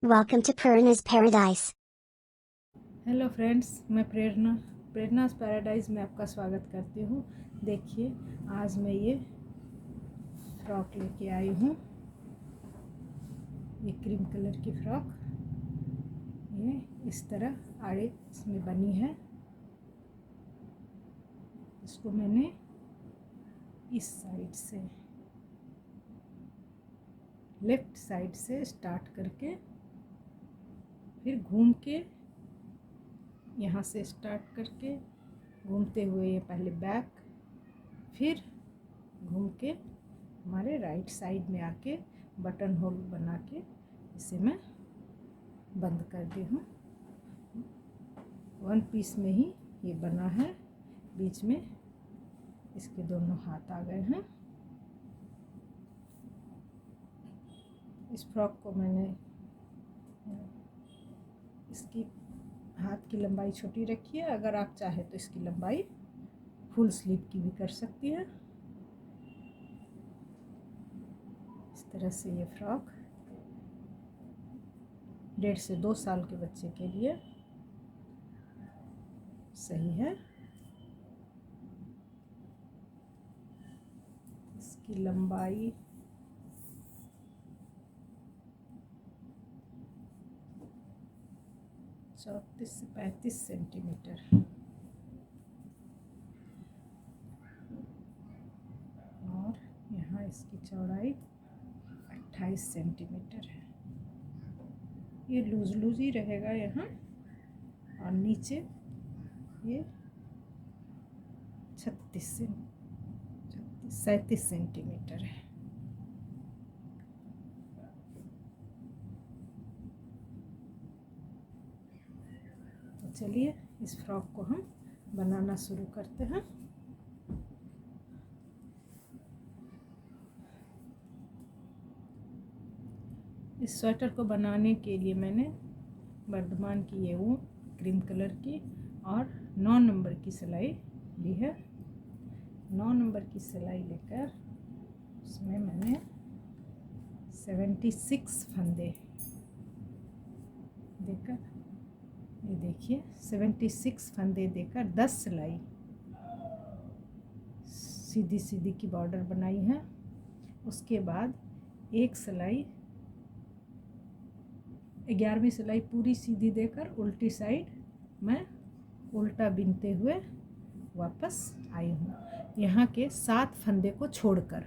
Welcome to Purna's Paradise. Hello friends, मैं प्रेरणास paradise में आपका स्वागत करती हूँ। देखिए, आज मैं ये फ्रॉक लेके आई हूँ। ये क्रीम कलर की फ्रॉक, ये इस तरह आड़े इसमें बनी है। इसको मैंने इस साइड से, लेफ्ट साइड से स्टार्ट करके फिर घूम के, यहाँ से स्टार्ट करके घूमते हुए ये पहले बैक, फिर घूम के हमारे राइट साइड में आके बटन होल बना के इसे मैं बंद कर दी हूँ। वन पीस में ही ये बना है। बीच में इसके दोनों हाथ आ गए हैं। इस फ्रॉक को मैंने, इसकी हाथ की लंबाई छोटी रखी है। अगर आप चाहे तो इसकी लंबाई फुल स्लीव की भी कर सकती है। इस तरह से ये फ्रॉक 1.5 से 2 साल के बच्चे के लिए सही है। इसकी लंबाई 34 से 35 सेंटीमीटर और यहाँ इसकी चौड़ाई 28 सेंटीमीटर है। ये लूज लूज ही रहेगा यहाँ, और नीचे ये 37 सेंटीमीटर है। तो चलिए इस फ्रॉक को हम बनाना शुरू करते हैं। इस स्वेटर को बनाने के लिए मैंने वर्धमान की ये ऊन क्रीम कलर की और 9 नंबर की सिलाई ली है। 9 नंबर की सिलाई लेकर उसमें मैंने 76 फंदे देकर, ये देखिए 76 फंदे देकर 10 सिलाई सीधी सीधी की बॉर्डर बनाई है। उसके बाद एक सिलाई, 11वीं सिलाई पूरी सीधी देकर उल्टी साइड मैं उल्टा बिनते हुए वापस आई हूँ। यहाँ के 7 फंदे को छोड़कर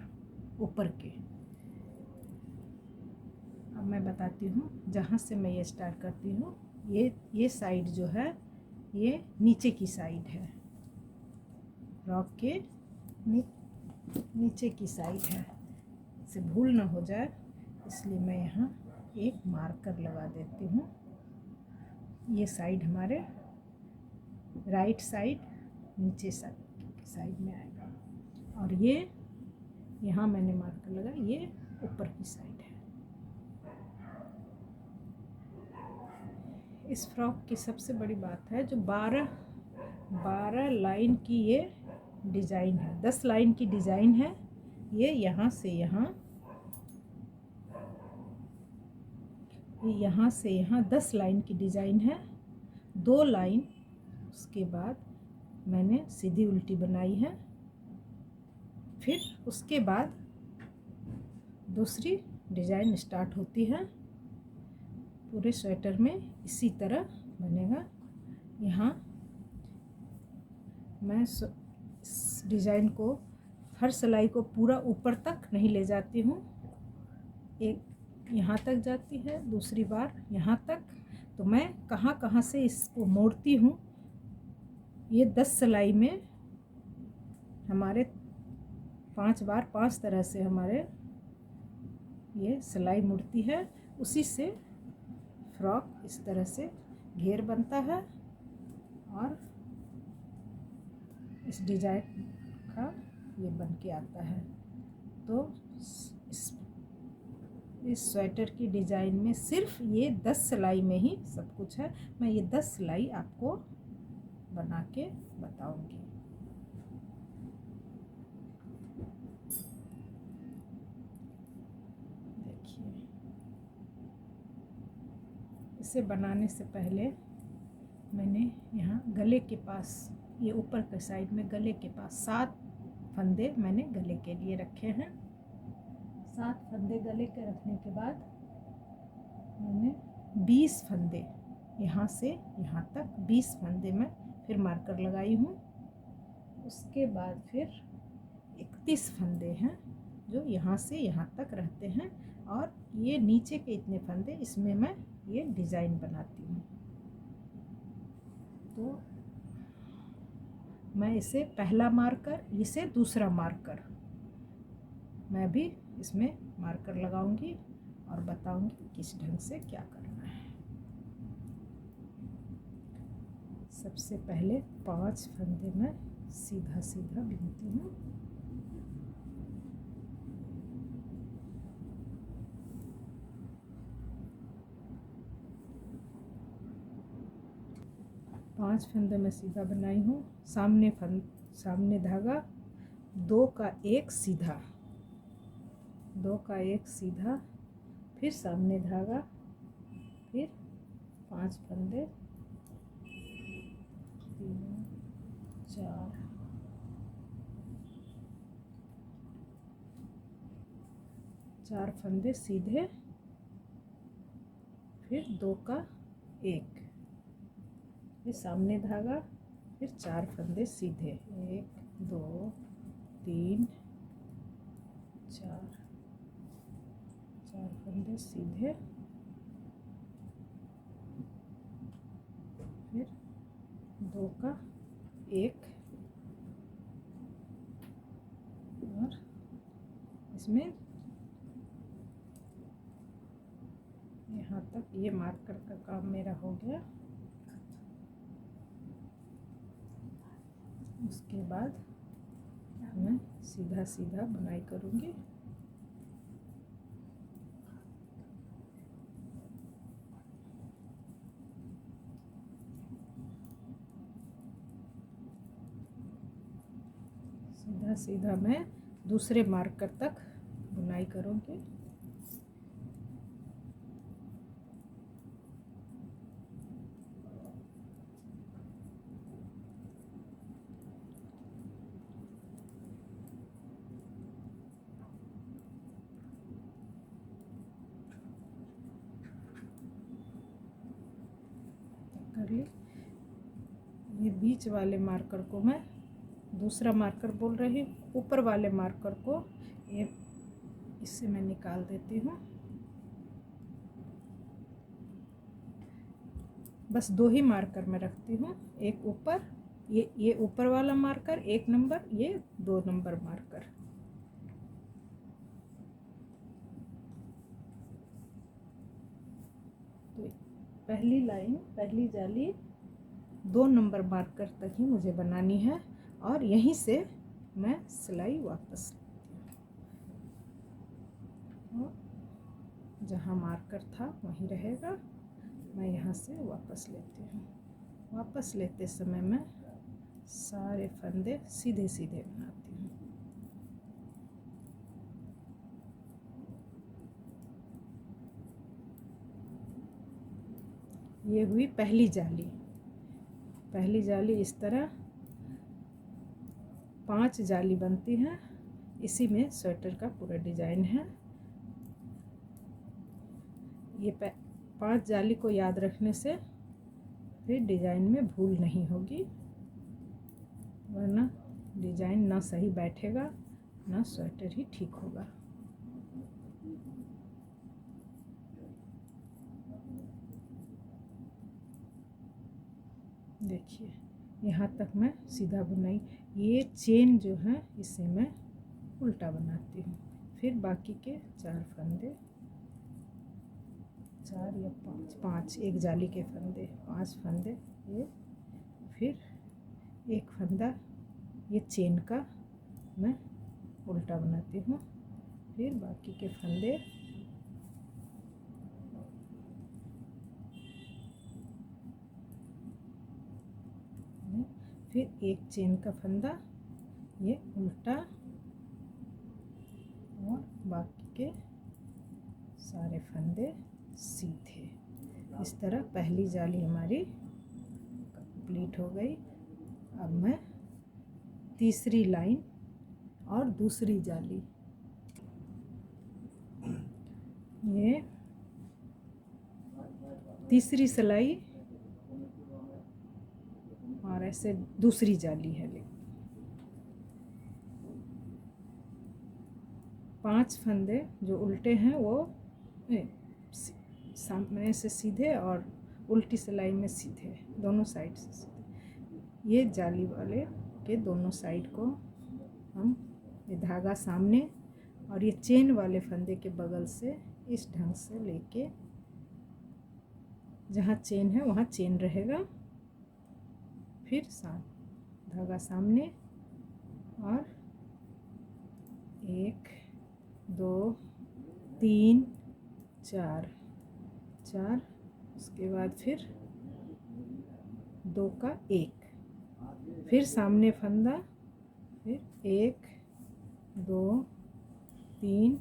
ऊपर के। अब मैं बताती हूँ जहाँ से मैं ये स्टार्ट करती हूँ। ये साइड जो है ये नीचे की साइड है, फ्रॉक के नीचे की साइड है। इसे भूल ना हो जाए इसलिए मैं यहाँ एक मार्कर लगा देती हूँ। ये साइड हमारे राइट साइड नीचे साइड में आएगा, और ये यहाँ मैंने मार्कर लगा, ये ऊपर की साइड है। इस फ्रॉक की सबसे बड़ी बात है जो 12 लाइन की ये डिज़ाइन है। 10 लाइन की डिज़ाइन है ये। यहाँ से यहाँ 10 लाइन की डिज़ाइन है। 2 लाइन उसके बाद मैंने सीधी उल्टी बनाई है। फिर उसके बाद दूसरी डिज़ाइन स्टार्ट होती है। पूरे स्वेटर में इसी तरह बनेगा। यहाँ मैं इस डिज़ाइन को, हर सिलाई को पूरा ऊपर तक नहीं ले जाती हूँ। एक यहाँ तक जाती है, दूसरी बार यहाँ तक। तो मैं कहाँ कहाँ से इसको मोड़ती हूँ। ये 10 सिलाई में हमारे 5 बार 5 तरह से हमारे ये सिलाई मुड़ती है। उसी से फ्रॉक इस तरह से घेर बनता है और इस डिज़ाइन का ये बन के आता है। तो इस स्वेटर की डिज़ाइन में सिर्फ ये 10 सिलाई में ही सब कुछ है। मैं ये 10 सिलाई आपको बना के बताऊंगी। देखिए, इसे बनाने से पहले मैंने यहाँ गले के पास, ये ऊपर के साइड में गले के पास 7 फंदे मैंने गले के लिए रखे हैं। 7 फंदे गले के रखने के बाद मैंने 20 फंदे यहाँ से यहाँ तक 20 फंदे में फिर मार्कर लगाई हूँ। उसके बाद फिर 31 फंदे हैं जो यहाँ से यहाँ तक रहते हैं, और ये नीचे के इतने फंदे, इसमें मैं ये डिज़ाइन बनाती हूँ। तो मैं इसे पहला मार्कर, इसे दूसरा मार्कर, मैं भी इसमें मार्कर लगाऊंगी और बताऊंगी किस ढंग से क्या करना है। सबसे पहले 5 फंदे में सीधा सीधा बुनती हूँ। पाँच फंदे में सीधा बनाई हूँ। सामने धागा 2 का 1 सीधा, 2 का 1 सीधा, फिर सामने धागा, फिर 5 फंदे, 3 4 4 फंदे सीधे, फिर 2 का 1, फिर सामने धागा, फिर 4 फंदे सीधे, 1 2 3 4 फंदे सीधे, फिर 2 का 1, और इसमें यहाँ तक ये मार्कर का काम मेरा हो गया। उसके बाद मैं सीधा सीधा बुनाई करूँगी। सीधा सीधा मैं दूसरे मार्कर तक बुनाई करूँगी। कर ली। ये बीच वाले मार्कर को मैं दूसरा मार्कर बोल रही हूँ, ऊपर वाले मार्कर को ये इससे मैं निकाल देती हूँ। बस 2 ही मार्कर मैं रखती हूँ, एक ऊपर, ये ऊपर वाला मार्कर 1 नंबर, ये 2 नंबर मार्कर। तो पहली लाइन, पहली जाली 2 नंबर मार्कर तक ही मुझे बनानी है, और यहीं से मैं सिलाई वापस लेती हूँ। जहाँ मार्कर था वहीं रहेगा, मैं यहाँ से वापस लेती हूँ। वापस लेते समय मैं सारे फंदे सीधे सीधे बनाती हूँ। ये हुई पहली जाली। पहली जाली इस तरह 5 जाली बनती हैं। इसी में स्वेटर का पूरा डिजाइन है। ये 5 जाली को याद रखने से फिर डिजाइन में भूल नहीं होगी, वरना डिजाइन ना सही बैठेगा, ना स्वेटर ही ठीक होगा। देखिए यहाँ तक मैं सीधा बुनाई। ये चेन जो है इसे मैं उल्टा बनाती हूँ। फिर बाकी के 4 फंदे, 4 या 5 एक जाली के फंदे, 5 फंदे, ये फिर एक फंदा ये चेन का मैं उल्टा बनाती हूँ। फिर बाकी के फंदे, फिर एक चेन का फंदा ये उल्टा, और बाकी के सारे फंदे सीधे। इस तरह पहली जाली हमारी कंप्लीट हो गई। अब मैं तीसरी लाइन और दूसरी जाली, ये तीसरी सिलाई और ऐसे दूसरी जाली है। 5 फंदे जो उल्टे हैं वो सामने से सीधे और उल्टी सिलाई में सीधे, दोनों साइड से सीधे। ये जाली वाले के दोनों साइड को हम ये धागा सामने और ये चेन वाले फंदे के बगल से इस ढंग से लेके, जहाँ चेन है वहाँ चेन रहेगा, फिर धागा सामने और 1 2 3 4 4, उसके बाद फिर 2 का 1, फिर सामने फंदा, फिर 1 2 3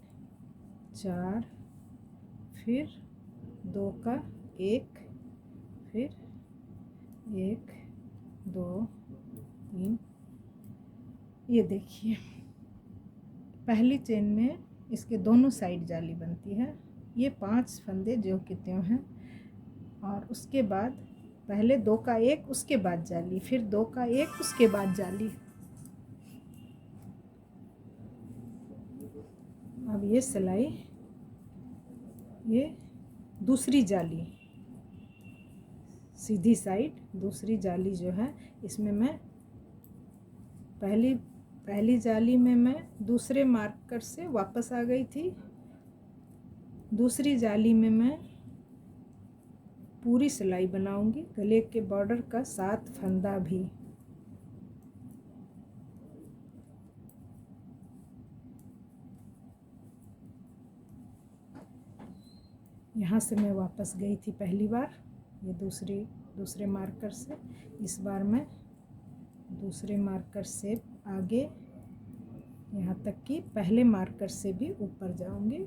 4, फिर 2 का 1, फिर 1 2 3। ये देखिए पहली चेन में इसके दोनों साइड जाली बनती है। ये 5 फंदे जो कि त्यों हैं, और उसके बाद पहले 2 का 1, उसके बाद जाली, फिर 2 का 1, उसके बाद जाली। अब ये सिलाई, ये दूसरी जाली, सीधी साइड दूसरी जाली जो है, इसमें मैं पहली जाली में मैं दूसरे मार्कर से वापस आ गई थी। दूसरी जाली में मैं पूरी सिलाई बनाऊंगी, गले के बॉर्डर का 7 फंदा भी। यहाँ से मैं वापस गई थी पहली बार, ये दूसरे मार्कर से। इस बार मैं दूसरे मार्कर से आगे यहाँ तक कि पहले मार्कर से भी ऊपर जाऊंगी।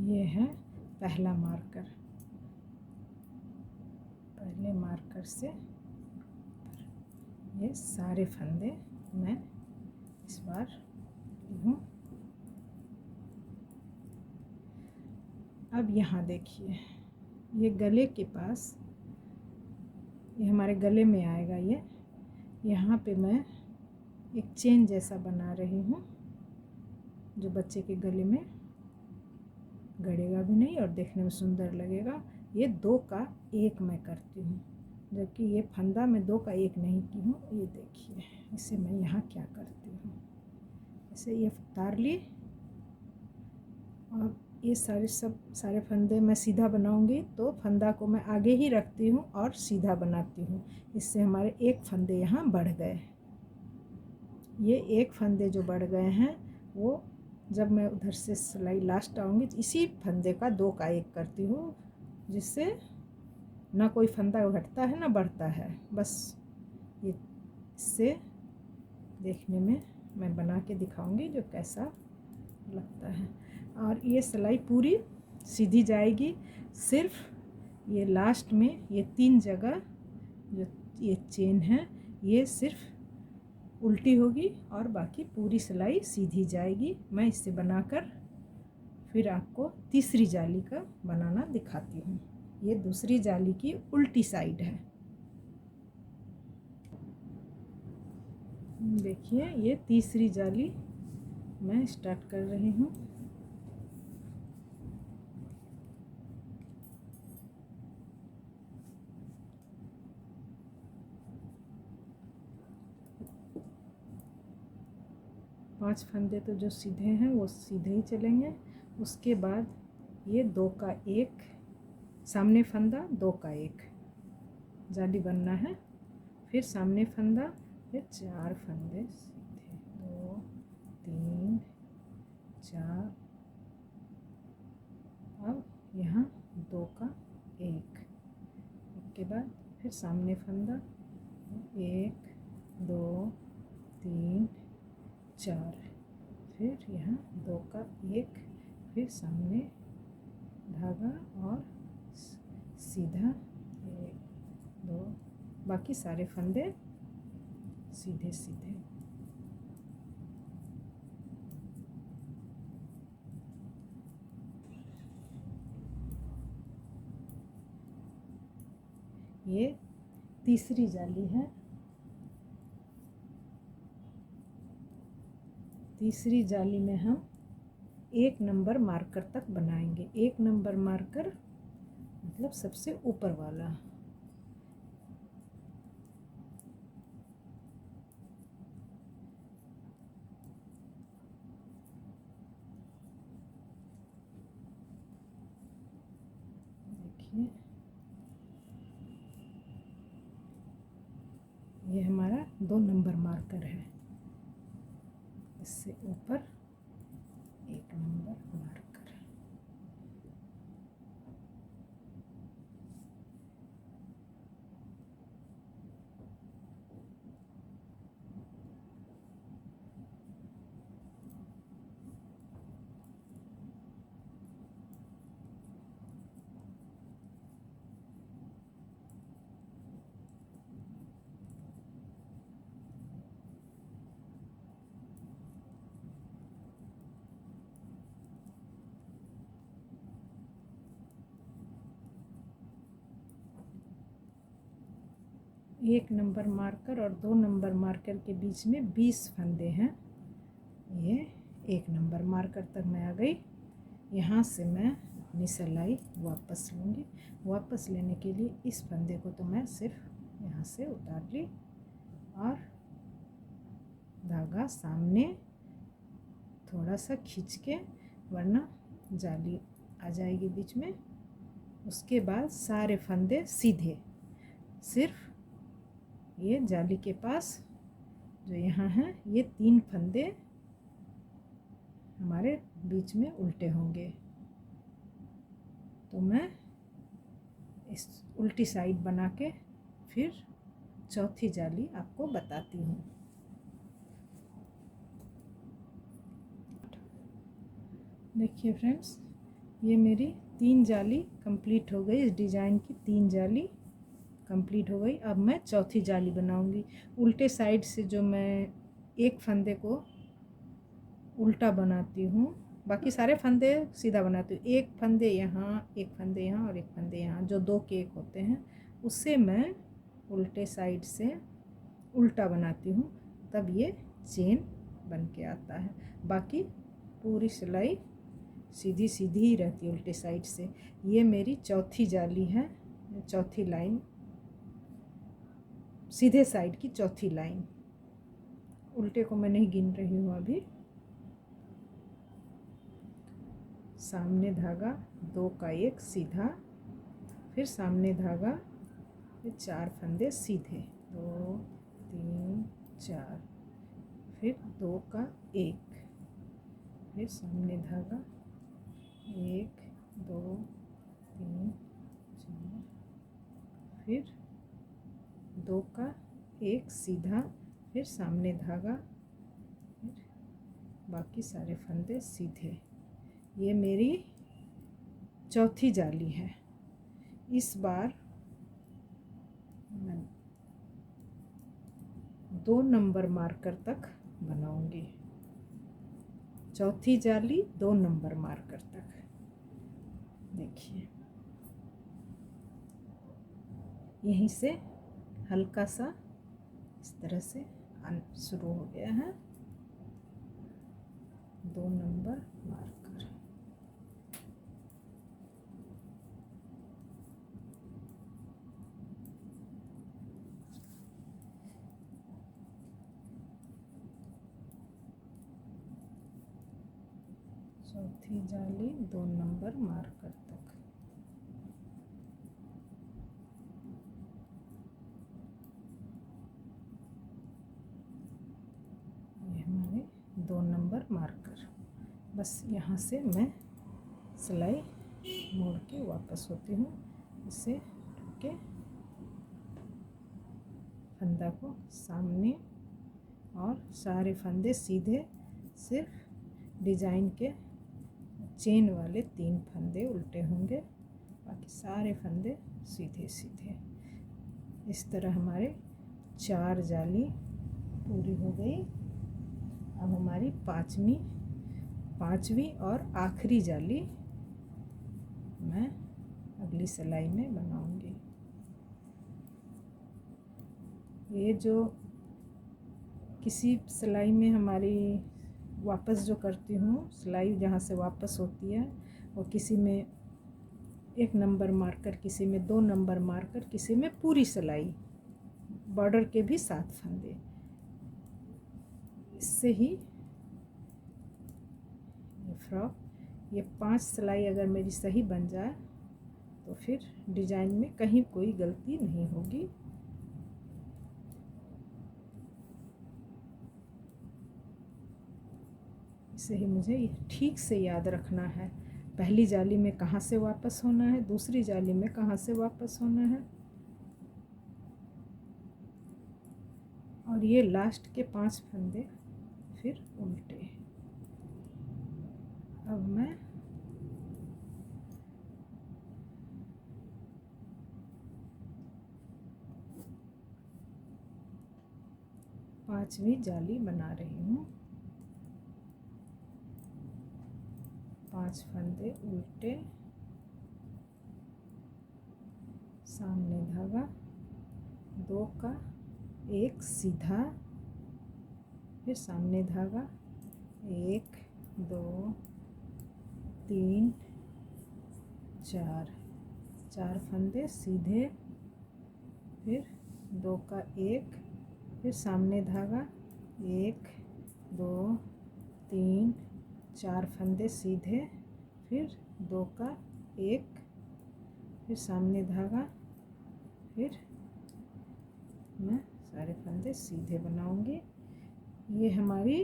ये है पहला मार्कर, पहले मार्कर से ये सारे फंदे मैं इस बार हूँ। अब यहाँ देखिए, ये गले के पास, ये हमारे गले में आएगा, ये यहाँ पे मैं एक चेन जैसा बना रही हूँ, जो बच्चे के गले में गड़ेगा भी नहीं और देखने में सुंदर लगेगा। ये 2 का 1 मैं करती हूँ, जबकि ये फंदा मैं 2 का 1 नहीं की हूँ। ये देखिए, इसे मैं यहाँ क्या करती हूँ, इसे ये उतार ली और ये सारे फंदे मैं सीधा बनाऊंगी, तो फंदा को मैं आगे ही रखती हूँ और सीधा बनाती हूँ। इससे हमारे 1 फंदे यहाँ बढ़ गए। ये 1 फंदे जो बढ़ गए हैं, वो जब मैं उधर से सिलाई लास्ट आऊँगी, इसी फंदे का 2 का 1 करती हूँ, जिससे ना कोई फंदा घटता है ना बढ़ता है। बस ये इससे देखने में मैं बना के दिखाऊंगी जो कैसा लगता है। और ये सिलाई पूरी सीधी जाएगी, सिर्फ ये लास्ट में ये 3 जगह जो ये चेन है, ये सिर्फ उल्टी होगी और बाकी पूरी सिलाई सीधी जाएगी। मैं इससे बनाकर फिर आपको तीसरी जाली का बनाना दिखाती हूँ। ये दूसरी जाली की उल्टी साइड है। देखिए, ये तीसरी जाली मैं स्टार्ट कर रही हूँ। पांच फंदे तो जो सीधे हैं वो सीधे ही चलेंगे। उसके बाद ये 2 का 1 सामने फंदा, 2 का 1 जाली बनना है, फिर सामने फंदा, फिर 4 फंदे सीधे, 2 3 4 दो का एक के बाद फिर सामने फंदा, एक दो तीन चार, फिर यहाँ दो का एक, फिर सामने धागा और सीधा एक दो, बाकी सारे फंदे सीधे सीधे। ये तीसरी जाली है। तीसरी जाली में हम 1 नंबर मार्कर तक बनाएंगे। 1 नंबर मार्कर मतलब सबसे ऊपर वाला। देखिए ये हमारा 2 नंबर मार्कर है। इससे ऊपर 1 नंबर मार्कर। एक नंबर मार्कर और 2 नंबर मार्कर के बीच में 20 फंदे हैं। ये 1 नंबर मार्कर तक मैं आ गई। यहाँ से मैं अपनी सिलाई वापस लूँगी। वापस लेने के लिए इस फंदे को तो मैं सिर्फ यहाँ से उतार ली और धागा सामने थोड़ा सा खींच के, वरना जाली आ जाएगी बीच में। उसके बाद सारे फंदे सीधे, सिर्फ ये जाली के पास जो यहाँ हैं ये 3 फंदे हमारे बीच में उल्टे होंगे। तो मैं इस उल्टी साइड बना के फिर चौथी जाली आपको बताती हूँ। देखिए फ्रेंड्स, ये मेरी 3 जाली कंप्लीट हो गई। इस डिज़ाइन की 3 जाली कंप्लीट हो गई। अब मैं चौथी जाली बनाऊंगी। उल्टे साइड से जो मैं एक फंदे को उल्टा बनाती हूँ, बाकी सारे फंदे सीधा बनाती हूँ। एक फंदे यहाँ, एक फंदे यहाँ और एक फंदे यहाँ, जो 2 के एक होते हैं, उससे मैं उल्टे साइड से उल्टा बनाती हूँ, तब ये चेन बन के आता है। बाकी पूरी सिलाई सीधी सीधी ही रहती है उल्टे साइड से। ये मेरी चौथी जाली है, चौथी लाइन, सीधे साइड की चौथी लाइन। उल्टे को मैं नहीं गिन रही हूँ अभी। सामने धागा 2 का 1 सीधा, फिर सामने धागा, फिर 4 फंदे सीधे, 2 3 4, फिर 2 का 1, फिर सामने धागा 1 2 3 4, फिर 2 का 1 सीधा, फिर सामने धागा, फिर बाकी सारे फंदे सीधे। ये मेरी चौथी जाली है। इस बार मैं 2 नंबर मार्कर तक बनाऊंगी। चौथी जाली 2 नंबर मार्कर तक। देखिए यहीं से हल्का सा इस तरह से शुरू हो गया है 2 नंबर मार्कर। चौथी जाली 2 नंबर मार्कर तक। ये हमारे 2 नंबर मार्कर। बस यहाँ से मैं सिलाई मोड़ के वापस होती हूँ। इसे के फंदा को सामने और सारे फंदे सीधे, सिर्फ डिज़ाइन के चेन वाले 3 फंदे उल्टे होंगे, बाकी सारे फंदे सीधे सीधे। इस तरह हमारे 4 जाली पूरी हो गई। अब हमारी पांचवी और आखिरी जाली मैं अगली सिलाई में बनाऊंगी। ये जो किसी सिलाई में हमारी वापस जो करती हूँ, सिलाई जहाँ से वापस होती है, और किसी में 1 नंबर मारकर, किसी में 2 नंबर मारकर, किसी में पूरी सिलाई, बॉर्डर के भी 7 फंदे। इससे ही ये फ्रॉक, ये 5 सिलाई अगर मेरी सही बन जाए तो फिर डिज़ाइन में कहीं कोई गलती नहीं होगी। इसे ही मुझे ठीक से याद रखना है, पहली जाली में कहाँ से वापस होना है, दूसरी जाली में कहाँ से वापस होना है, और ये लास्ट के 5 फंदे फिर उल्टे। अब मैं पांचवी जाली बना रही हूँ। 5 फंदे उल्टे, सामने धागा, 2 का 1 सीधा, फिर सामने धागा, 1 2 3 4 फंदे सीधे, फिर 2 का 1, फिर सामने धागा, 1 2 3 4 फंदे सीधे, फिर 2 का 1, फिर सामने धागा, फिर मैं सारे फंदे सीधे बनाऊंगी। ये हमारी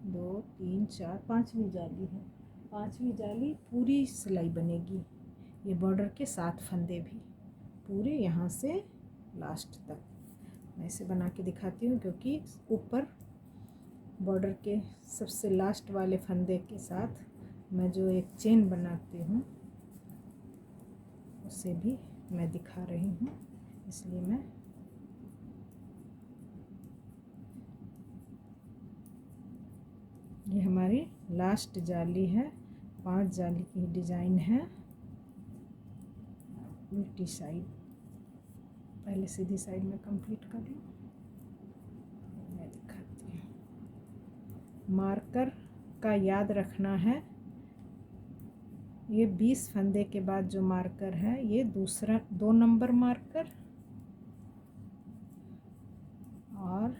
2 3 4 5वीं जाली है। 5वीं जाली पूरी सिलाई बनेगी, ये बॉर्डर के 7 फंदे भी पूरे यहाँ से लास्ट तक। मैं इसे बना के दिखाती हूँ, क्योंकि ऊपर बॉर्डर के सबसे लास्ट वाले फंदे के साथ मैं जो एक चेन बनाती हूँ उसे भी मैं दिखा रही हूँ, इसलिए मैं ये हमारी लास्ट जाली है। 5 जाली की डिज़ाइन है। उल्टी साइड पहले सीधी साइड में कंप्लीट कर लूँ, मैं दिखाती हूँ। मार्कर का याद रखना है, ये 20 फंदे के बाद जो मार्कर है ये दूसरा 2 नंबर मार्कर, और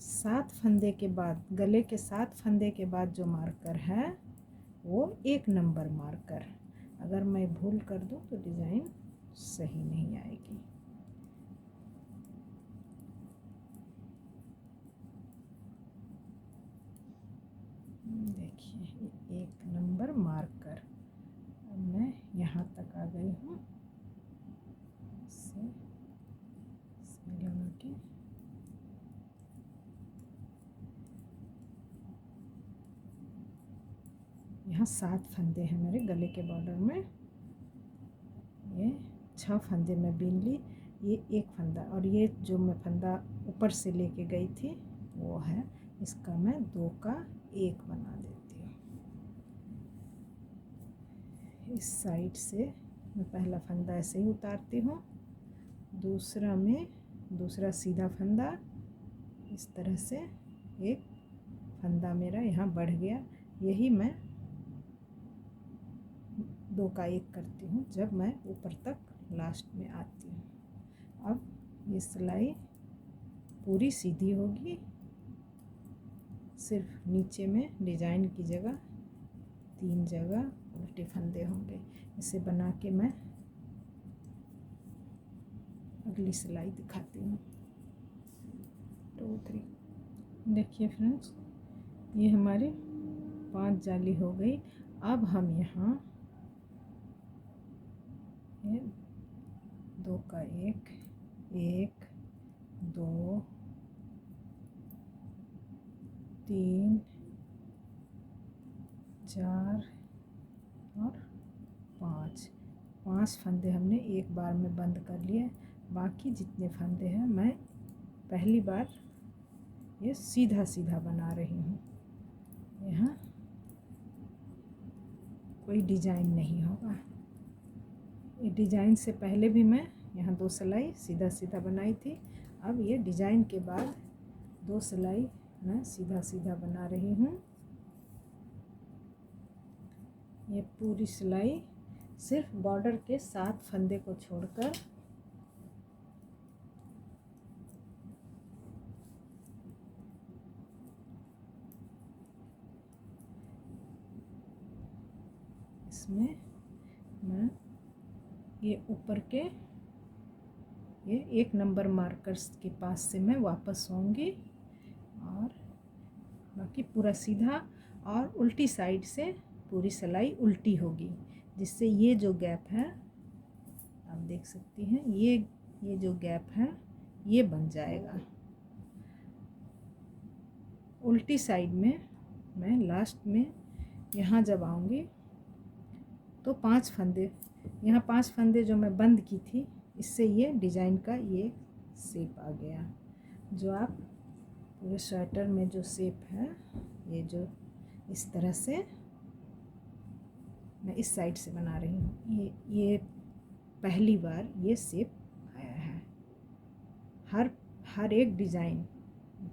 7 फंदे के बाद, गले के 7 फंदे के बाद जो मार्कर है वो 1 नंबर मार्कर। अगर मैं भूल कर दूं तो डिज़ाइन सही नहीं आएगी। देखिए 1 नंबर मार्कर। अब मैं यहाँ तक आ गई हूँ, इससे लगा के यहाँ 7 फंदे हैं मेरे गले के बॉर्डर में। ये 6 फंदे मैं बीन ली, ये 1 फंदा, और ये जो मैं फंदा ऊपर से लेके गई थी वो है, इसका मैं 2 का 1 बना देती हूँ। इस साइड से मैं पहला फंदा ऐसे ही उतारती हूँ, दूसरा में दूसरा सीधा फंदा, इस तरह से एक फंदा मेरा यहाँ बढ़ गया। यही मैं 2 का 1 करती हूँ जब मैं ऊपर तक लास्ट में आती हूँ। अब ये सिलाई पूरी सीधी होगी, सिर्फ नीचे में डिज़ाइन की जगह 3 जगह उल्टे फंदे होंगे। इसे बना के मैं अगली सिलाई दिखाती हूँ। 2 3 देखिए फ्रेंड्स, ये हमारी 5 जाली हो गई। अब हम यहाँ ये 2 का 1, 1 2 3 4 और 5 फंदे हमने एक बार में बंद कर लिए। बाकी जितने फंदे हैं मैं पहली बार ये सीधा सीधा बना रही हूँ। यहाँ कोई डिजाइन नहीं होगा। ये डिजाइन से पहले भी मैं यहाँ 2 सिलाई सीधा सीधा बनाई थी। अब ये डिजाइन के बाद 2 सिलाई मैं सीधा सीधा बना रही हूँ। ये पूरी सिलाई सिर्फ बॉर्डर के 7 फंदे को छोड़कर इसमें मैं ये ऊपर के ये 1 नंबर मार्कर्स के पास से मैं वापस आऊँगी और बाकी पूरा सीधा और उल्टी साइड से पूरी सिलाई उल्टी होगी, जिससे ये जो गैप है आप देख सकती हैं, ये जो गैप है ये बन जाएगा। उल्टी साइड में मैं लास्ट में यहाँ जब आऊँगी तो 5 फंदे, यहाँ 5 फंदे जो मैं बंद की थी, इससे ये डिज़ाइन का ये शेप आ गया। जो आप पूरे स्वेटर में जो शेप है, ये जो इस तरह से मैं इस साइड से बना रही हूँ, ये पहली बार ये शेप आया है। हर एक डिज़ाइन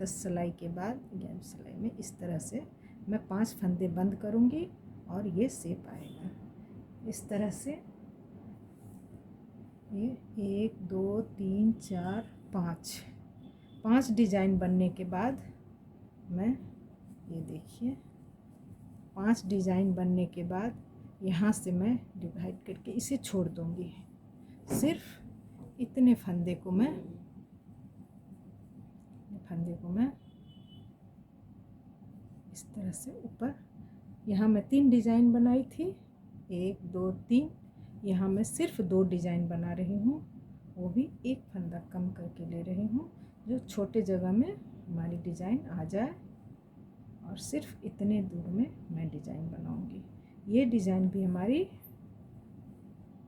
10 सिलाई के बाद 11 सिलाई में इस तरह से मैं 5 फंदे बंद करूँगी और ये शेप आएगा। इस तरह से ये 1 2 3 4 5 डिज़ाइन बनने के बाद मैं ये देखिए 5 डिज़ाइन बनने के बाद यहाँ से मैं डिवाइड करके इसे छोड़ दूँगी। सिर्फ इतने फंदे को मैं इस तरह से ऊपर, यहाँ मैं 3 डिज़ाइन बनाई थी, 1 2 3, यहाँ मैं सिर्फ 2 डिज़ाइन बना रही हूँ, वो भी एक फंदा कम करके ले रही हूँ, जो छोटे जगह में हमारी डिज़ाइन आ जाए और सिर्फ इतने दूर में मैं डिज़ाइन बनाऊँगी। ये डिज़ाइन भी हमारी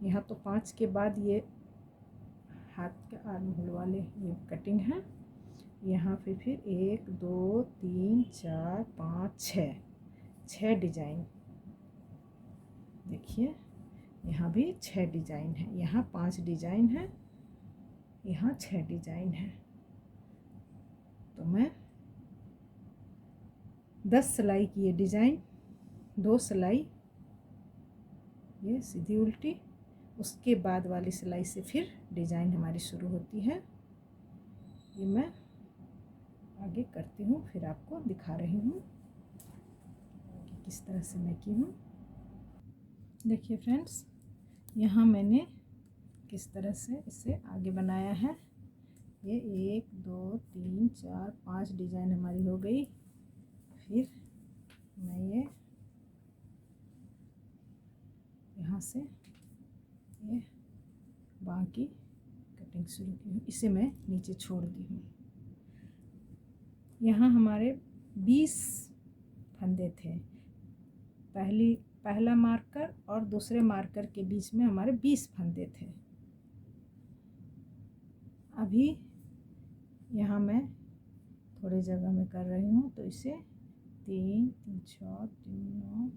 यहाँ तो 5 के बाद ये हाथ के आर्म होल वाले ये कटिंग है। यहाँ पे फिर 1 2 3 4 5 6 डिज़ाइन, देखिए यहाँ भी 6 डिज़ाइन है, यहाँ 5 डिज़ाइन है, यहाँ 6 डिज़ाइन है। तो मैं 10 सिलाई की ये डिज़ाइन, 2 सिलाई ये सीधी उल्टी, उसके बाद वाली सिलाई से फिर डिज़ाइन हमारी शुरू होती है। ये मैं आगे करती हूँ, फिर आपको दिखा रही हूँ कि किस तरह से मैं की हूँ। देखिए फ्रेंड्स, यहाँ मैंने किस तरह से इसे आगे बनाया है। ये 1 2 3 4 5 डिज़ाइन हमारी हो गई। फिर मैं ये यहाँ से ये बाकी कटिंग शुरू की हूँ, इसे मैं नीचे छोड़ दी हूँ। यहाँ हमारे 20 फंदे थे, पहला मार्कर और दूसरे मार्कर के बीच में हमारे 20 फंदे थे। अभी यहाँ मैं थोड़ी जगह में कर रही हूँ, तो इसे 3 3 6 3 9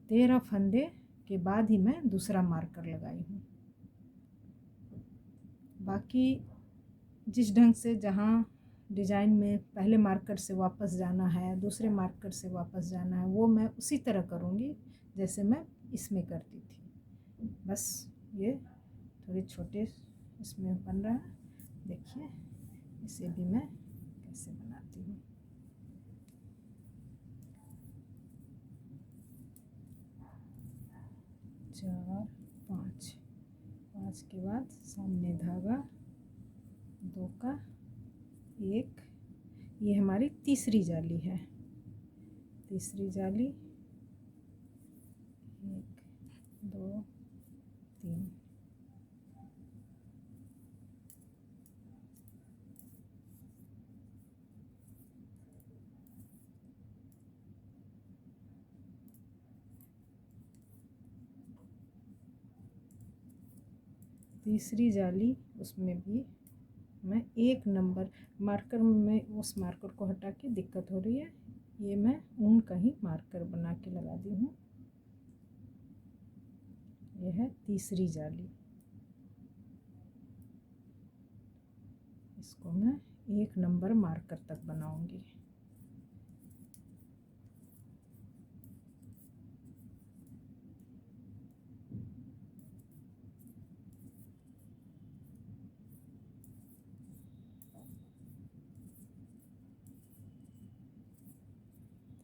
13 फंदे के बाद ही मैं दूसरा मार्कर लगाई हूँ। बाकी जिस ढंग से जहाँ डिज़ाइन में पहले मार्कर से वापस जाना है, दूसरे मार्कर से वापस जाना है, वो मैं उसी तरह करूँगी जैसे मैं इसमें करती थी। बस ये थोड़े छोटे इसमें बन रहा है, देखिए इसे भी मैं कैसे बनाती हूँ। चार 5 के बाद सामने धागा 2 का 1, ये हमारी तीसरी जाली है। तीसरी जाली 1 2 3 तीसरी जाली उसमें भी मैं 1 नंबर मार्कर में उस मार्कर को हटा के दिक्कत हो रही है, ये मैं ऊन का ही मार्कर बना के लगा दी हूँ। यह है तीसरी जाली, इसको मैं 1 नंबर मार्कर तक बनाऊंगी।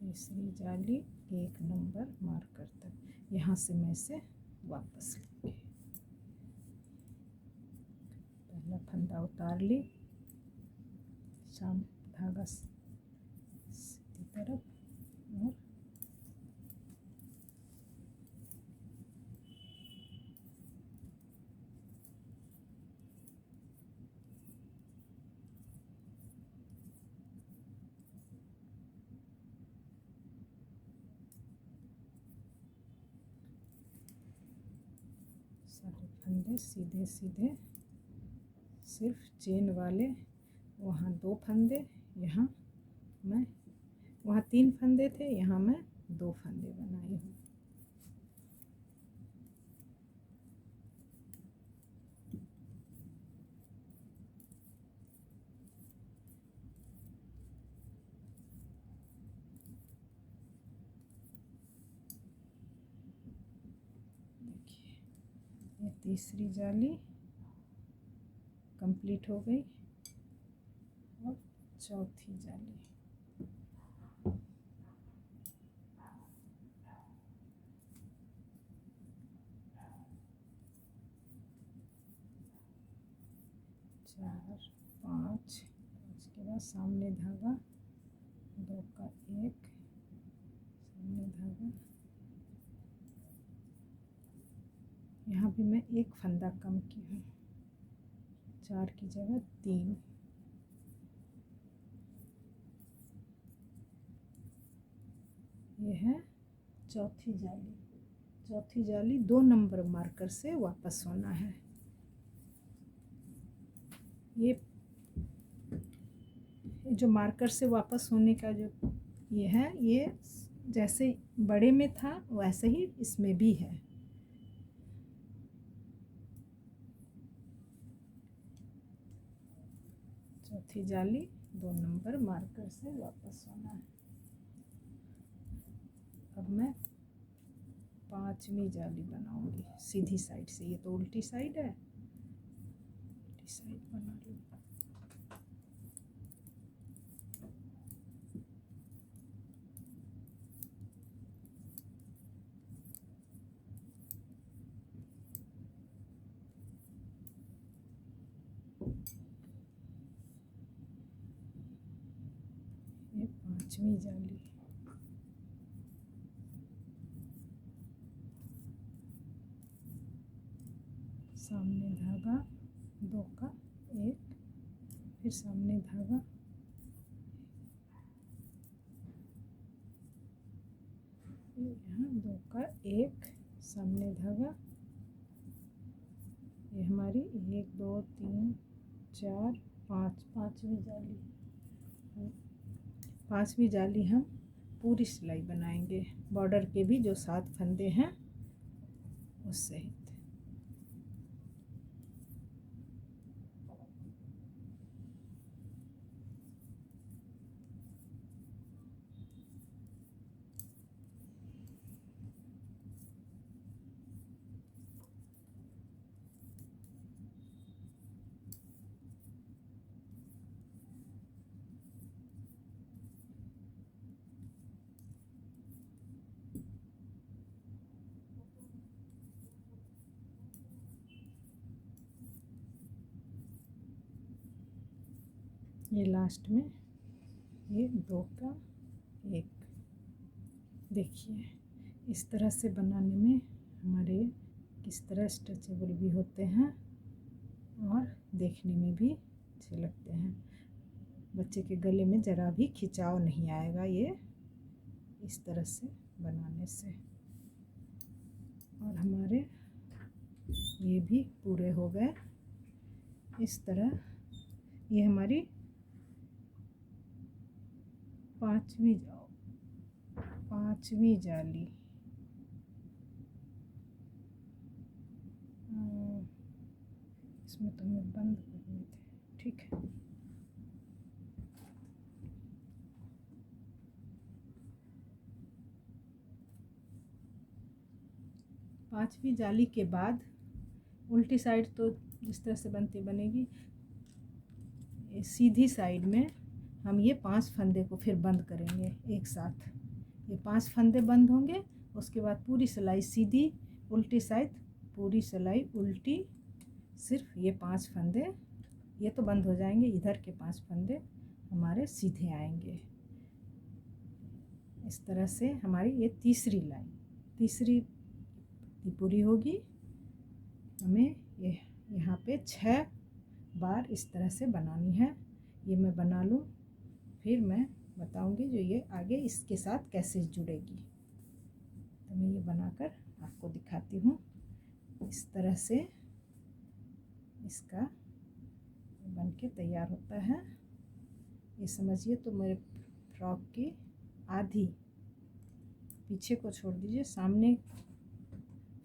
तीसरी जाली 1 नंबर मार्कर तक, यहाँ से मैं इसे वापस लूँगी। पहला फंदा उतार ली, धागा सीधी तरफ और सारे फंदे सीधे सीधे, सिर्फ चेन वाले, वहाँ 2 फंदे, यहाँ मैं, वहाँ 3 फंदे थे, यहाँ मैं 2 फंदे बनाई हूँ। देखिए ये तीसरी जाली कंप्लीट हो गई और चौथी जाली। चार 5 के बाद सामने धागा, 2 का 1 सामने धागा, यहाँ भी मैं 1 फंदा कम की हूँ, 4 की जगह 3। ये है चौथी जाली। चौथी जाली 2 नंबर मार्कर से वापस होना है। ये जो मार्कर से वापस होने का जो ये है, ये जैसे बड़े में था वैसे ही इसमें भी है। चौथी जाली 2 नंबर मार्कर से वापस होना है। अब मैं 5वीं जाली बनाऊंगी सीधी साइड से, ये तो उल्टी साइड है, उल्टी साइड बना लूँ। ये 5वीं जाली, सामने धागा, 2 का 1, फिर सामने धागा, यहाँ 2 का 1 सामने धागा, ये हमारी 1 2 3 4 5 5वीं जाली। 5वीं जाली हम पूरी सिलाई बनाएंगे, बॉर्डर के भी जो 7 फंदे हैं उस सहित। ये लास्ट में ये 2 का 1, देखिए इस तरह से बनाने में हमारे किस तरह स्ट्रेचेबल भी होते हैं और देखने में भी अच्छे लगते हैं। बच्चे के गले में ज़रा भी खिंचाव नहीं आएगा ये इस तरह से बनाने से। और हमारे ये भी पूरे हो गए इस तरह। ये हमारी पांचवी जाली। इसमें तो हमें बंद करने थे, ठीक है। पांचवी जाली के बाद उल्टी साइड तो जिस तरह से बनती बनेगी, सीधी साइड में हम ये 5 फंदे को फिर बंद करेंगे एक साथ। ये 5 फंदे बंद होंगे, उसके बाद पूरी सिलाई सीधी, उल्टी साइड पूरी सिलाई उल्टी, सिर्फ ये 5 फंदे ये तो बंद हो जाएंगे, इधर के 5 फंदे हमारे सीधे आएंगे। इस तरह से हमारी ये तीसरी लाइन, तीसरी पूरी होगी। हमें ये यहाँ पे 6 बार इस तरह से बनानी है। ये मैं बना लूँ, फिर मैं बताऊंगी जो ये आगे इसके साथ कैसे जुड़ेगी। तो मैं ये बनाकर आपको दिखाती हूँ। इस तरह से इसका बन के तैयार होता है। ये समझिए तो मेरे फ्रॉक की आधी, पीछे को छोड़ दीजिए, सामने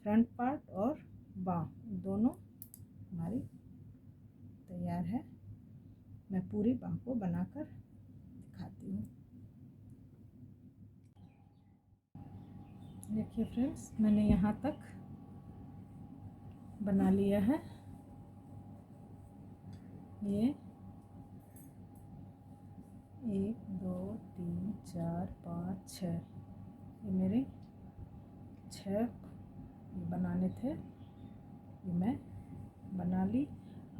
फ्रंट पार्ट और बाँह दोनों हमारी तैयार है। मैं पूरी बाँह को बनाकर दिखाती हूँ। देखिए फ्रेंड्स, मैंने यहाँ तक बना लिया है। ये 1 2 3 4 5 6, ये मेरे 6 बनाने थे, ये मैं बना ली।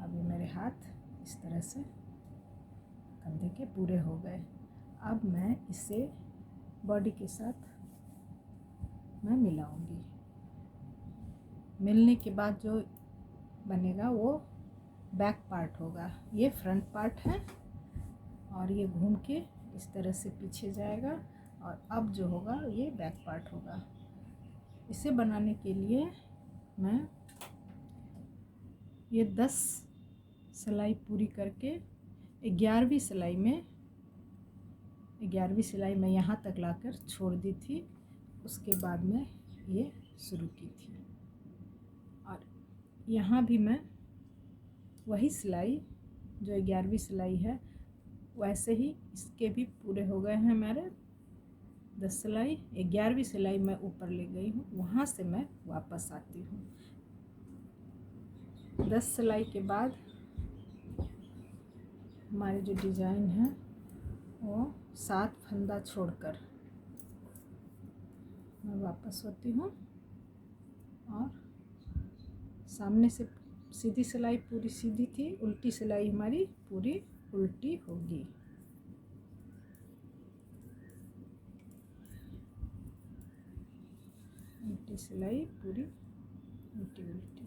अब ये मेरे हाथ इस तरह से कंधे के पूरे हो गए। अब मैं इसे बॉडी के साथ मैं मिलाऊंगी। मिलने के बाद जो बनेगा वो बैक पार्ट होगा। ये फ्रंट पार्ट है और ये घूम के इस तरह से पीछे जाएगा, और अब जो होगा ये बैक पार्ट होगा। इसे बनाने के लिए मैं ये 10 सिलाई पूरी करके 11वीं सिलाई में यहाँ तक लाकर छोड़ दी थी। उसके बाद में ये शुरू की थी, और यहाँ भी मैं वही सिलाई जो 11वीं सिलाई है वैसे ही इसके भी पूरे हो गए हैं हमारे 10 सिलाई। 11वीं सिलाई मैं ऊपर ले गई हूँ, वहाँ से मैं वापस आती हूँ। 10 सिलाई के बाद हमारी जो डिज़ाइन है वो 7 फंदा छोड़कर मैं वापस होती हूँ, और सामने से सीधी सिलाई पूरी सीधी थी, उल्टी सिलाई हमारी पूरी उल्टी होगी। उल्टी सिलाई पूरी उल्टी उल्टी।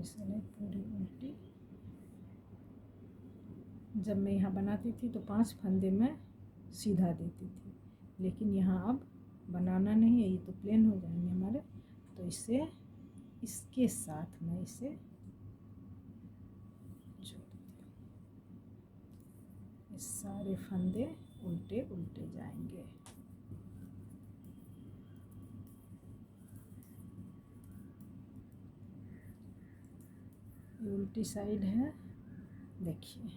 सिलाई पूरी उल्टी। जब मैं यहाँ बनाती थी तो 5 फंदे में सीधा देती थी, लेकिन यहाँ अब बनाना नहीं है, ये तो प्लेन हो जाएंगे हमारे। तो इसे इसके साथ मैं इसे जोड़ देती हूँ। ये सारे फंदे उल्टे उल्टे जाएंगे। ये उल्टी साइड है, देखिए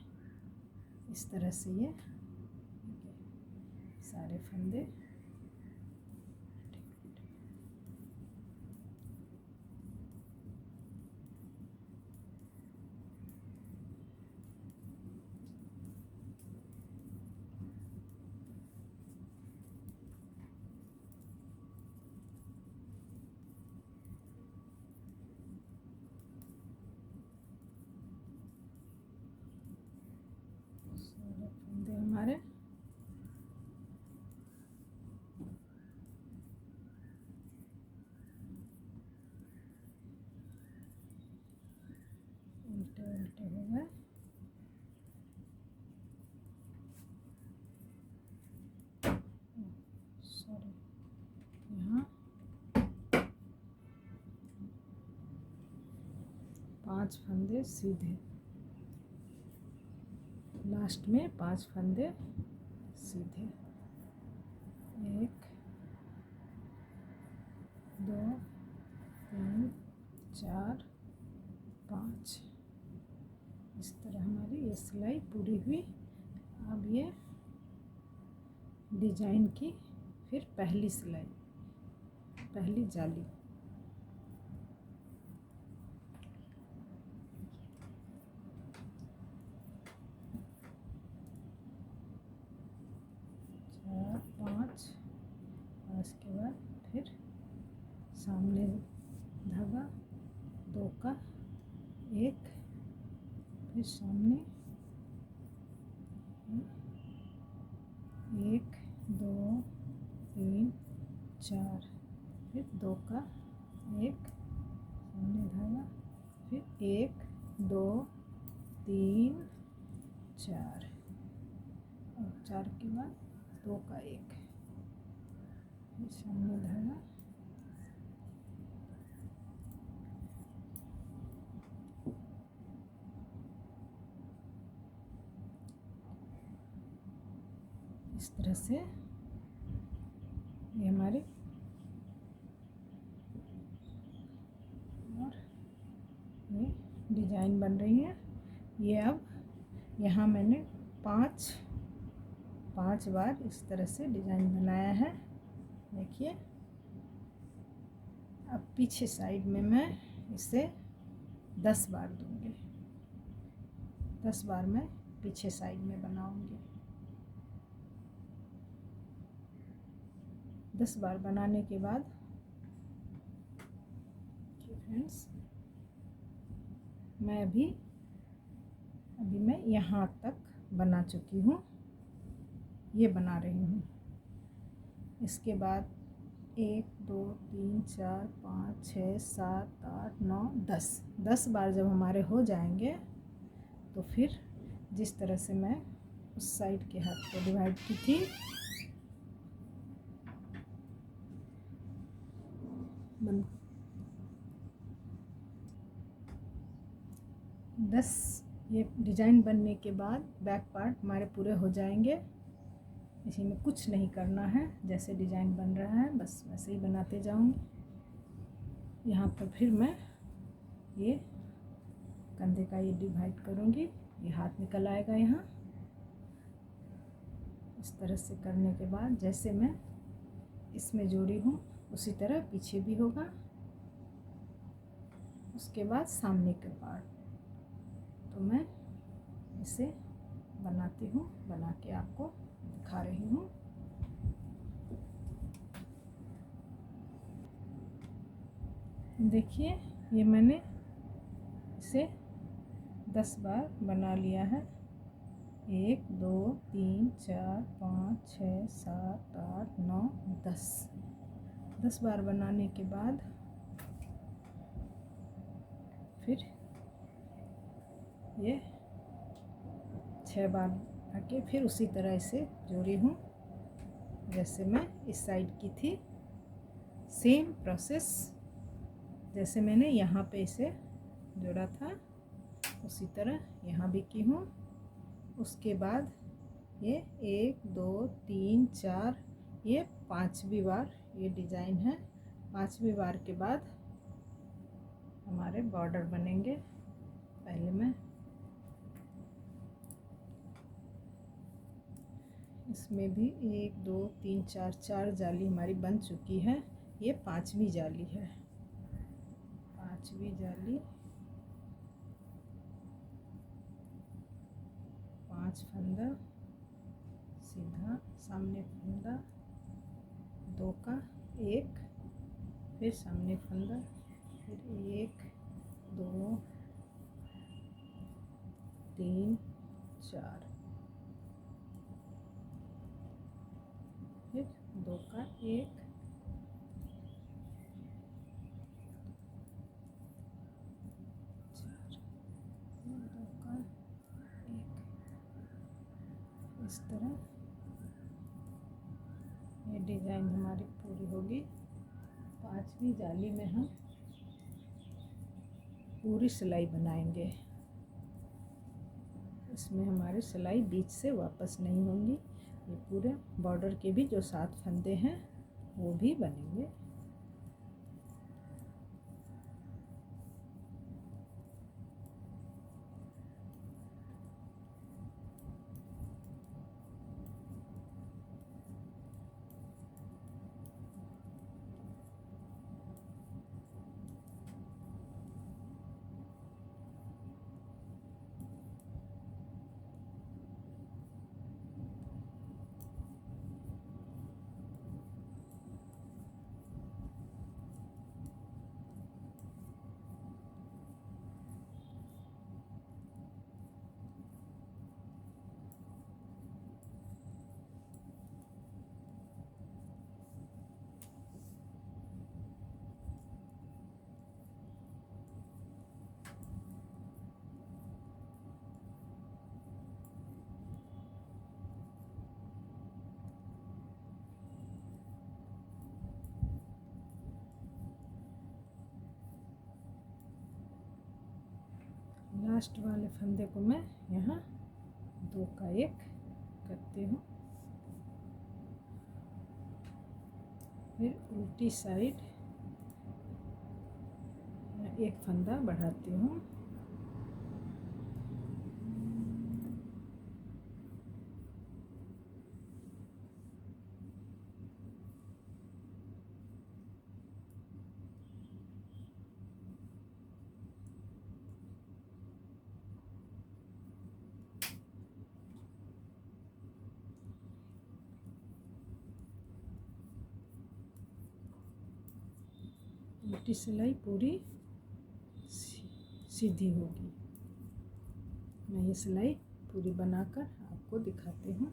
इस तरह से ये सारे फंदे उल्टे हो गए। सॉरी, यहाँ 5 फंदे सीधे, लास्ट में 5 फंदे सीधे। 1 2 3 4 5। इस तरह हमारी ये सिलाई पूरी हुई। अब ये डिजाइन की फिर पहली सिलाई, पहली जाली। चार पाँच, और इसके बाद फिर सामने धागा 2 का 1, फिर सामने 1 2 3 4, फिर 2 का 1 सामने धागा, फिर 1 2 3 4, और 4 के बाद 2 का 1, फिर सामने धागा, इस तरह से ये हमारी और ये डिजाइन बन रही है। ये अब यहाँ मैंने 5 बार इस तरह से डिजाइन बनाया है। देखिए, अब पीछे साइड में मैं इसे 10 बार दूंगी। 10 बार मैं पीछे साइड में बनाऊंगी। 10 बार बनाने के बाद फ्रेंड्स, मैं अभी मैं यहाँ तक बना चुकी हूँ, ये बना रही हूँ। इसके बाद 1 2 3 4 5 6 7 8 9 10 बार जब हमारे हो जाएंगे तो फिर जिस तरह से मैं उस साइड के हाथ को डिवाइड की थी, ये डिजाइन बनने के बाद बैक पार्ट हमारे पूरे हो जाएंगे। इसी में कुछ नहीं करना है, जैसे डिजाइन बन रहा है बस वैसे ही बनाते जाऊंगी। यहाँ पर फिर मैं ये कंधे का ये डिवाइड करूंगी, ये हाथ निकल आएगा यहाँ। इस तरह से करने के बाद जैसे मैं इसमें जोड़ी हूँ उसी तरह पीछे भी होगा। उसके बाद सामने के पार्ट तो मैं इसे बनाती हूँ, बना के आपको दिखा रही हूँ। देखिए, ये मैंने इसे 10 बार बना लिया है। 1 2 3 4 5 6 7 8 9 10 बार बनाने के बाद फिर ये 6 बार आके फिर उसी तरह इसे जोड़ी हूँ जैसे मैं इस साइड की थी। सेम प्रोसेस जैसे मैंने यहाँ पे इसे जोड़ा था उसी तरह यहाँ भी की हूँ। उसके बाद ये 1 2 3 4, ये 5वीं बार ये डिज़ाइन है। 5वीं बार के बाद हमारे बॉर्डर बनेंगे। पहले मैं इसमें भी 1 2 3 4 जाली हमारी बन चुकी है। ये 5वीं जाली है। 5वीं जाली, 5 फंदा सीधा, सामने फंदा 2 का 1, फिर सामने फंदा, फिर 1 2 3 4, फिर 2 का 1, इस तरह ये डिज़ाइन हमारी पूरी होगी। 5वीं जाली में हम पूरी सिलाई बनाएंगे। इसमें हमारी सिलाई बीच से वापस नहीं होंगी। ये पूरे बॉर्डर के भी जो 7 फंदे हैं वो भी बनेंगे। लास्ट वाले फंदे को मैं यहाँ 2 का 1 करती हूँ। फिर उल्टी साइड 1 फंदा बढ़ाती हूँ। उल्टी सिलाई पूरी सीधी होगी। मैं ये सिलाई पूरी बनाकर आपको दिखाती हूँ।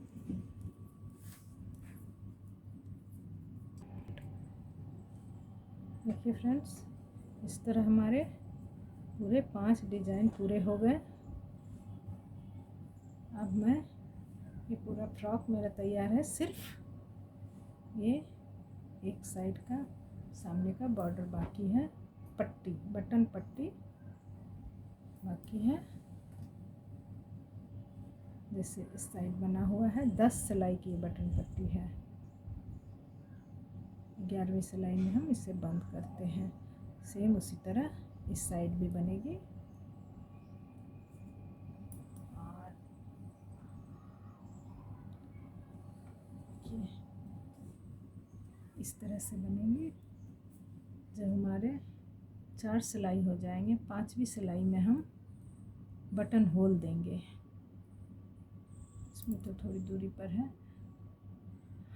देखिए फ्रेंड्स, इस तरह हमारे पूरे 5 डिज़ाइन पूरे हो गए। अब मैं ये पूरा फ्रॉक मेरा तैयार है। सिर्फ ये एक साइड का सामने का बॉर्डर बाकी है, पट्टी बटन पट्टी बाकी है। जैसे इस साइड बना हुआ है, 10 सिलाई की बटन पट्टी है। 11वीं सिलाई में हम इसे बंद करते हैं। सेम उसी तरह इस साइड भी बनेगी। और इस तरह से बनेंगी। जब हमारे 4 सिलाई हो जाएंगे, 5वीं सिलाई में हम बटन होल देंगे। इसमें तो थोड़ी दूरी पर है।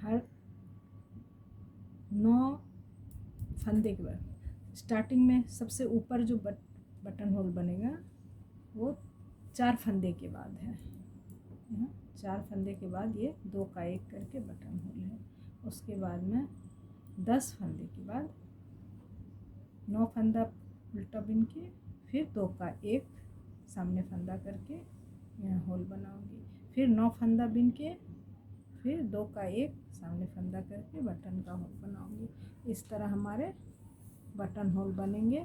हर 9 फंदे के बाद स्टार्टिंग में सबसे ऊपर जो बटन होल बनेगा वो 4 फंदे के बाद है। 4 फंदे के बाद ये 2 का 1 करके बटन होल है। उसके बाद में 10 फंदे के बाद 9 फंदा उल्टा बिन के फिर 2 का 1 सामने फंदा करके यहाँ होल बनाऊंगी। फिर 9 फंदा बिन के फिर 2 का 1 सामने फंदा करके बटन का होल बनाऊंगी। इस तरह हमारे बटन होल बनेंगे।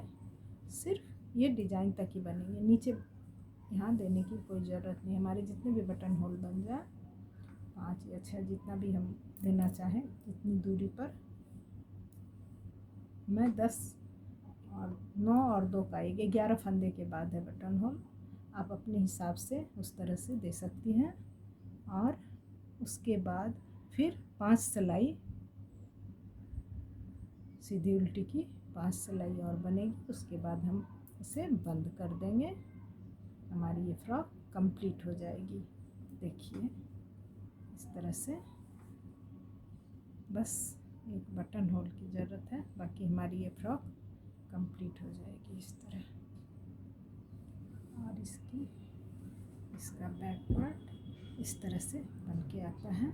सिर्फ ये डिज़ाइन तक ही बनेंगे, नीचे यहाँ देने की कोई ज़रूरत नहीं। हमारे जितने भी बटन होल बन जाए, 5 या 6 जितना भी हम देना चाहें, इतनी दूरी पर मैं 10 और 9 और 2 का 1 11 फंदे के बाद है बटन होल। आप अपने हिसाब से उस तरह से दे सकती हैं। और उसके बाद फिर 5 सिलाई सीधी उल्टी की 5 सिलाई और बनेगी। उसके बाद हम इसे बंद कर देंगे। हमारी ये फ्रॉक कंप्लीट हो जाएगी। देखिए इस तरह से, बस एक बटन होल की ज़रूरत है, बाकी हमारी ये फ्रॉक कंप्लीट हो जाएगी इस तरह। और इसका बैक पार्ट इस तरह से बन के आता है।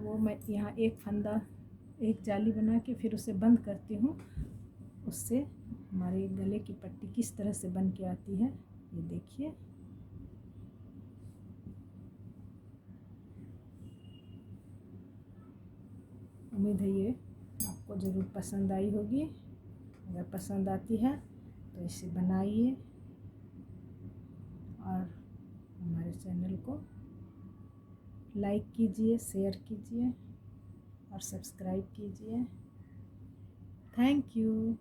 वो मैं यहाँ एक फंदा, एक जाली बना के फिर उसे बंद करती हूँ। उससे हमारे गले की पट्टी किस तरह से बन के आती है, ये देखिए। उम्मीद है ये आपको ज़रूर पसंद आई होगी। अगर पसंद आती है तो इसे बनाइए और हमारे चैनल को लाइक कीजिए, शेयर कीजिए और सब्सक्राइब कीजिए। Thank you.